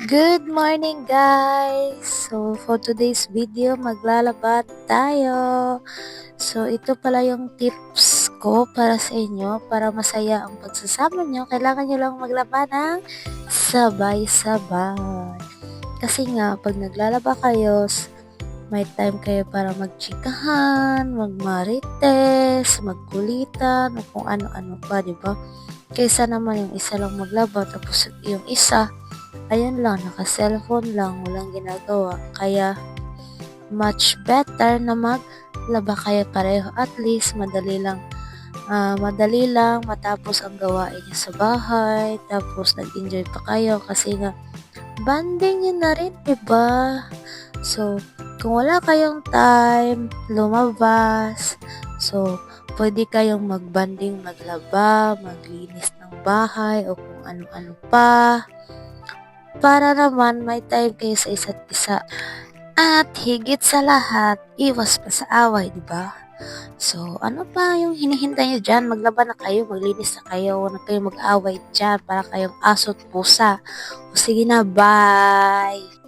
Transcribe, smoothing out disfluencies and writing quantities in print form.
Good morning guys! So for today's video maglalaba tayo. So ito pala yung tips ko para sa inyo para masaya ang pagsasama nyo. Kailangan nyo lang maglaba ng sabay-sabay. Kasi nga pag naglalaba kayo, may time kayo para magchikahan, magmarites, magkulitan, o kung ano-ano pa, di ba? Kaysa naman yung isa lang maglaba tapos yung isa ayun lang, naka-cellphone lang, walang ginagawa. Kaya, much better na maglaba kayo pareho. At least, madali lang matapos ang gawain niyo sa bahay. Tapos, nag-enjoy pa kayo kasi nga, banding yun na rin, diba? So, kung wala kayong time, lumabas. So, pwede kayong magbanding, maglaba, maglinis ng bahay, o kung ano-ano pa para naman may time kayo sa isa't isa. At higit sa lahat, iwas pa sa away, di ba? So, ano pa yung hinihintay nyo dyan? Maglaba na kayo, maglinis na kayo, huwag na kayo mag-away dyan para kayong aso't pusa. O sige na, bye!